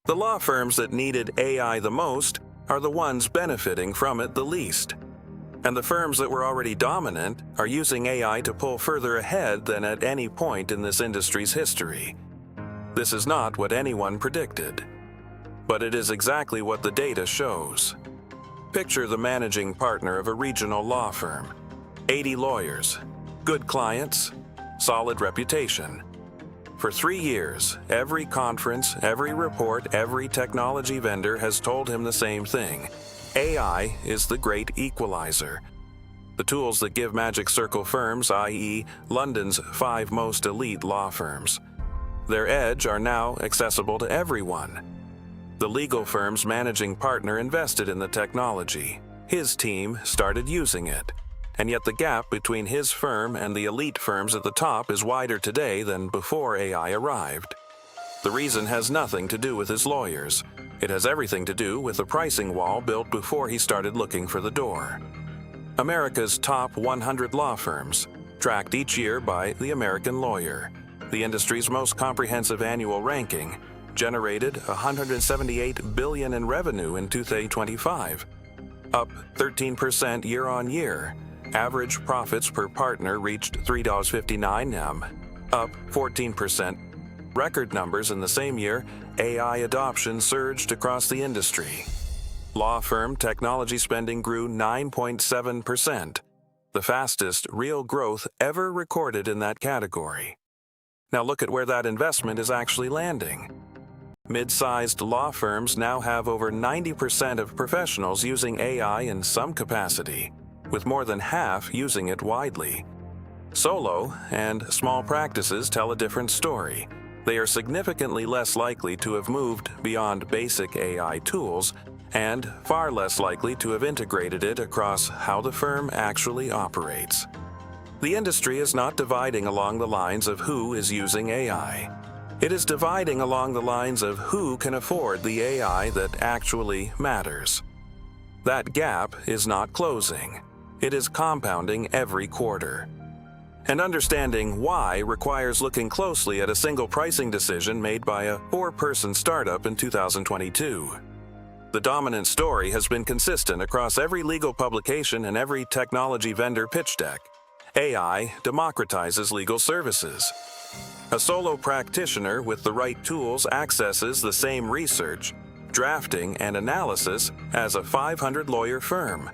The law firms that needed AI the most are the ones benefiting from it the least. And the firms that were already dominant are using AI to pull further ahead than at any point in this industry's history. This is not what anyone predicted, but it is exactly what the data shows. Picture the managing partner of a regional law firm. 80 lawyers, good clients, solid reputation. For 3 years, every conference, every report, every technology vendor has told him the same thing. AI is the great equalizer. The tools that give Magic Circle firms, i.e., London's 5 most elite law firms. Their edge are now accessible to everyone. The legal firm's managing partner invested in the technology. His team started using it. And yet the gap between his firm and the elite firms at the top is wider today than before AI arrived. The reason has nothing to do with his lawyers. It has everything to do with the pricing wall built before he started looking for the door. America's top 100 law firms, tracked each year by the American Lawyer, the industry's most comprehensive annual ranking, generated $178 billion in revenue in 2025, up 13% year on year. Average profits per partner reached $3.59, up 14%. Record numbers in the same year, AI adoption surged across the industry. Law firm technology spending grew 9.7%, the fastest real growth ever recorded in that category. Now look at where that investment is actually landing. Mid-sized law firms now have over 90% of professionals using AI in some capacity, with more than half using it widely. Solo and small practices tell a different story. They are significantly less likely to have moved beyond basic AI tools and far less likely to have integrated it across how the firm actually operates. The industry is not dividing along the lines of who is using AI. It is dividing along the lines of who can afford the AI that actually matters. That gap is not closing. It is compounding every quarter. And understanding why requires looking closely at a single pricing decision made by a 4-person startup in 2022. The dominant story has been consistent across every legal publication and every technology vendor pitch deck. AI democratizes legal services. A solo practitioner with the right tools accesses the same research, drafting, and analysis as a 500-lawyer firm.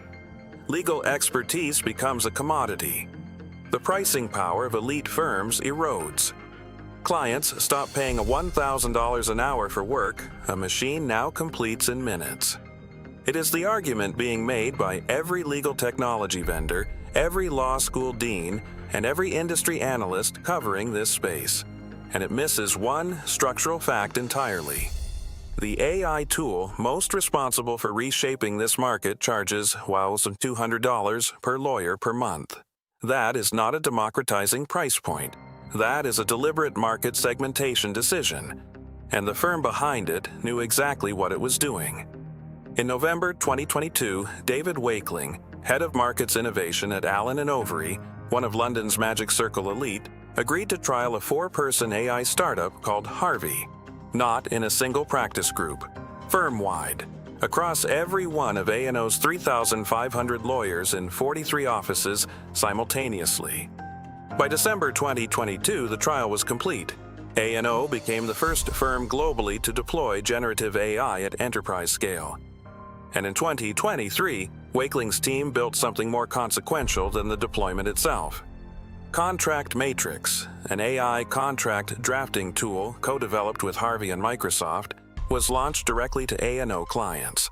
Legal expertise becomes a commodity. The pricing power of elite firms erodes. Clients stop paying $1,000 an hour for work a machine now completes in minutes. It is the argument being made by every legal technology vendor, every law school dean, and every industry analyst covering this space. And it misses one structural fact entirely. The AI tool most responsible for reshaping this market charges some $200 per lawyer per month. That is not a democratizing price point. That is a deliberate market segmentation decision. And the firm behind it knew exactly what it was doing. In November 2022, David Wakeling, head of markets innovation at Allen & Overy, one of London's Magic Circle elite, agreed to trial a 4-person AI startup called Harvey. Not in a single practice group, firm-wide, across every one of A&O's 3,500 lawyers in 43 offices simultaneously. By December 2022, the trial was complete. A&O became the first firm globally to deploy generative AI at enterprise scale. And in 2023, Wakeling's team built something more consequential than the deployment itself. Contract Matrix, an AI contract drafting tool co-developed with Harvey and Microsoft, was launched directly to A&O clients.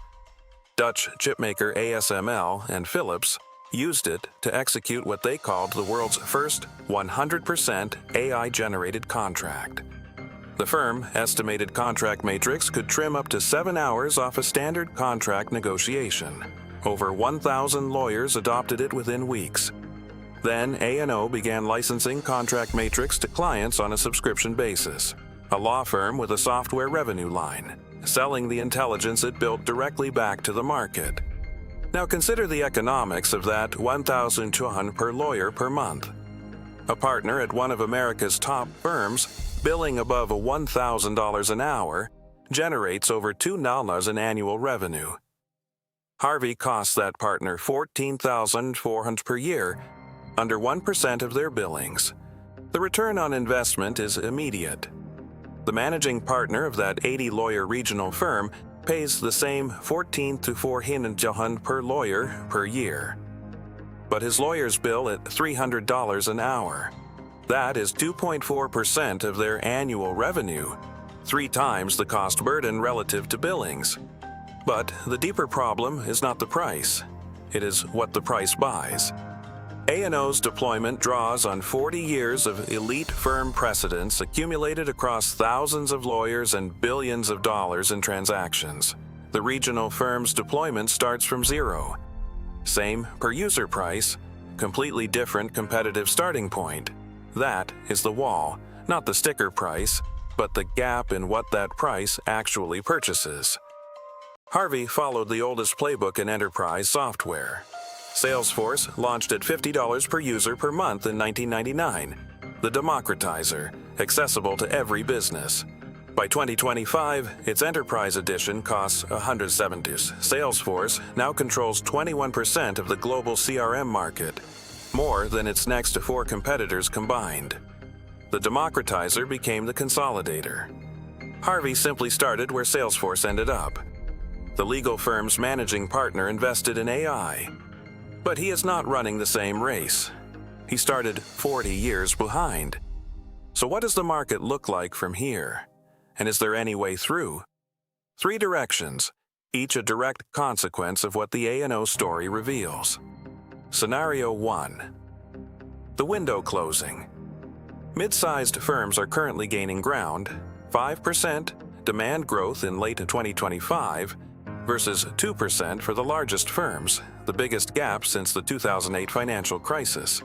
Dutch chipmaker ASML and Philips used it to execute what they called the world's first 100% AI-generated contract. The firm estimated Contract Matrix could trim up to 7 hours off a standard contract negotiation. Over 1,000 lawyers adopted it within weeks. Then A&O began licensing Contract Matrix to clients on a subscription basis, a law firm with a software revenue line, selling the intelligence it built directly back to the market. Now consider the economics of that $1,200 per lawyer per month. A partner at one of America's top firms, billing above $1,000 an hour, generates over $2 in annual revenue. Harvey costs that partner $14,400 per year, under 1% of their billings. The return on investment is immediate. The managing partner of that 80-lawyer regional firm pays the same $14,400 per lawyer per year. But his lawyers bill at $300 an hour. That is 2.4% of their annual revenue, 3 times the cost burden relative to billings. But the deeper problem is not the price. It is what the price buys. A&O's deployment draws on 40 years of elite firm precedents accumulated across thousands of lawyers and billions of dollars in transactions. The regional firm's deployment starts from zero. Same per-user price, completely different competitive starting point. That is the wall, not the sticker price, but the gap in what that price actually purchases. Harvey followed the oldest playbook in enterprise software. Salesforce launched at $50 per user per month in 1999, the democratizer, accessible to every business. By 2025, its enterprise edition costs $170. Salesforce now controls 21% of the global CRM market, more than its next 4 competitors combined. The democratizer became the consolidator. Harvey simply started where Salesforce ended up. The legal firm's managing partner invested in AI. But he is not running the same race. He started 40 years behind. So what does the market look like from here? And is there any way through? 3 directions, each a direct consequence of what the A&O story reveals. Scenario 1. The window closing. Mid-sized firms are currently gaining ground, 5% demand growth in late 2025 versus 2% for the largest firms, the biggest gap since the 2008 financial crisis.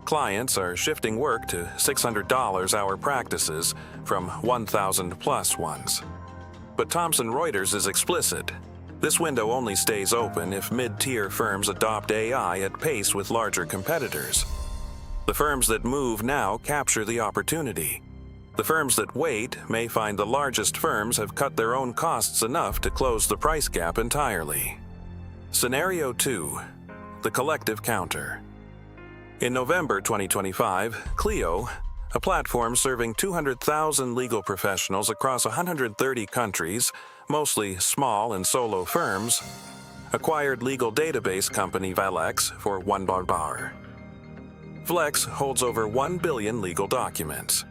Clients are shifting work to $600 hour practices from $1,000+ ones. But Thomson Reuters is explicit. This window only stays open if mid-tier firms adopt AI at pace with larger competitors. The firms that move now capture the opportunity. The firms that wait may find the largest firms have cut their own costs enough to close the price gap entirely. Scenario 2. The collective counter. In November 2025, Clio, a platform serving 200,000 legal professionals across 130 countries, mostly small and solo firms, acquired legal database company Vlex for $1 billion. Vlex holds over 1 billion legal documents.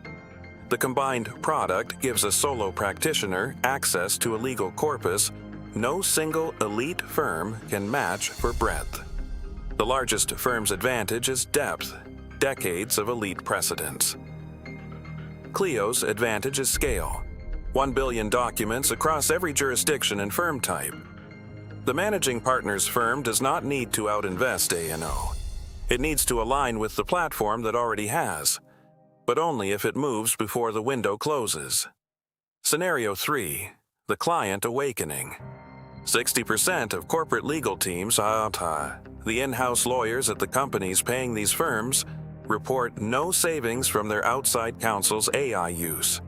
The combined product gives a solo practitioner access to a legal corpus no single elite firm can match for breadth. The largest firm's advantage is depth, decades of elite precedents. Clio's advantage is scale, 1 billion documents across every jurisdiction and firm type. The managing partner's firm does not need to outinvest A&O. It needs to align with the platform that already has, but only if it moves before the window closes. Scenario 3. The client awakening. 60% of corporate legal teams, the in-house lawyers at the companies paying these firms, report no savings from their outside counsel's AI use.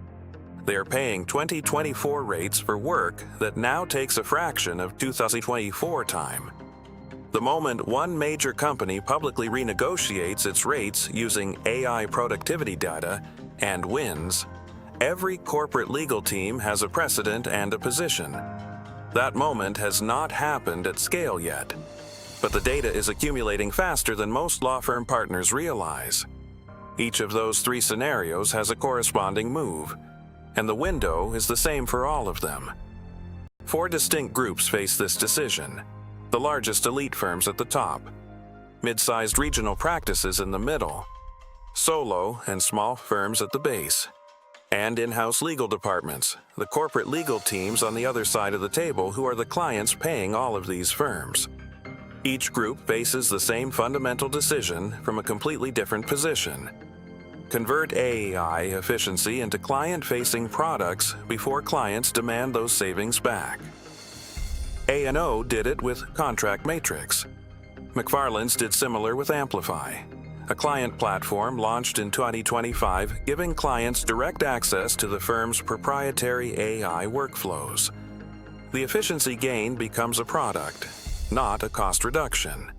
They are paying 2024 rates for work that now takes a fraction of 2024 time. The moment one major company publicly renegotiates its rates using AI productivity data and wins, every corporate legal team has a precedent and a position. That moment has not happened at scale yet, but the data is accumulating faster than most law firm partners realize. Each of those 3 scenarios has a corresponding move, and the window is the same for all of them. 4 distinct groups face this decision. The largest elite firms at the top, mid-sized regional practices in the middle, solo and small firms at the base, and in-house legal departments, the corporate legal teams on the other side of the table who are the clients paying all of these firms. Each group faces the same fundamental decision from a completely different position. Convert AI efficiency into client-facing products before clients demand those savings back. A&O did it with Contract Matrix. McFarland's did similar with Amplify. a client platform launched in 2025 giving clients direct access to the firm's proprietary AI workflows. The efficiency gain becomes a product, not a cost reduction.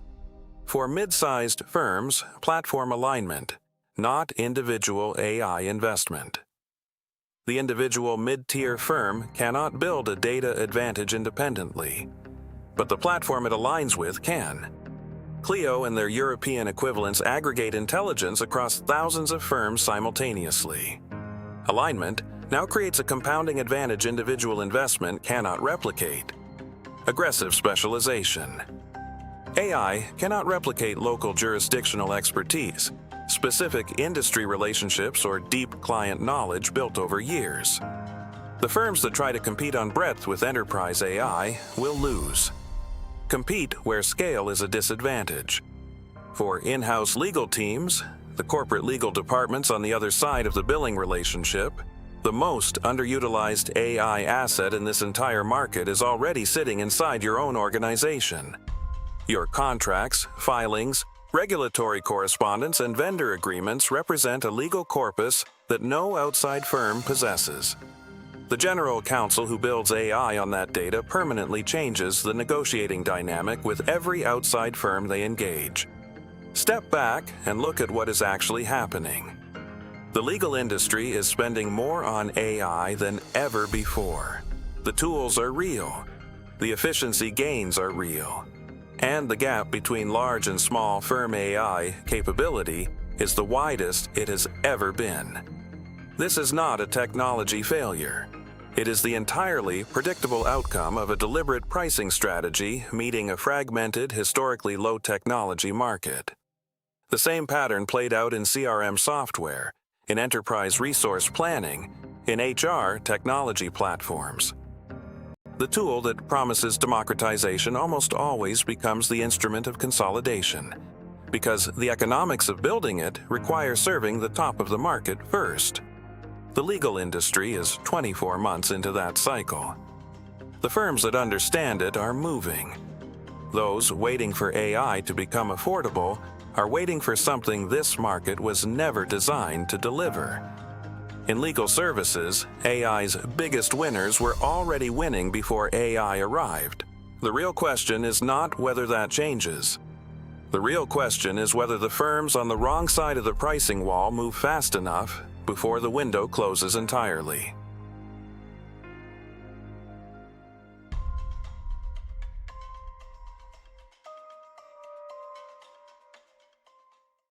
For mid-sized firms, platform alignment, not individual AI investment. The individual mid-tier firm cannot build a data advantage independently, but the platform it aligns with can. Clio and their European equivalents aggregate intelligence across thousands of firms simultaneously. Alignment now creates a compounding advantage individual investment cannot replicate. Aggressive specialization. AI cannot replicate local jurisdictional expertise, specific industry relationships, or deep client knowledge built over years. The firms that try to compete on breadth with enterprise AI will lose. Compete where scale is a disadvantage. For in-house legal teams, the corporate legal departments on the other side of the billing relationship, the most underutilized AI asset in this entire market is already sitting inside your own organization. Your contracts, filings, regulatory correspondence, and vendor agreements represent a legal corpus that no outside firm possesses. The general counsel who builds AI on that data permanently changes the negotiating dynamic with every outside firm they engage. Step back and look at what is actually happening. The legal industry is spending more on AI than ever before. The tools are real. The efficiency gains are real. And the gap between large and small firm AI capability is the widest it has ever been. This is not a technology failure. It is the entirely predictable outcome of a deliberate pricing strategy meeting a fragmented, historically low technology market. The same pattern played out in CRM software, in enterprise resource planning, in HR technology platforms. The tool that promises democratization almost always becomes the instrument of consolidation, because the economics of building it require serving the top of the market first. The legal industry is 24 months into that cycle. The firms that understand it are moving. Those waiting for AI to become affordable are waiting for something this market was never designed to deliver. In legal services, AI's biggest winners were already winning before AI arrived. The real question is not whether that changes. The real question is whether the firms on the wrong side of the pricing wall move fast enough before the window closes entirely.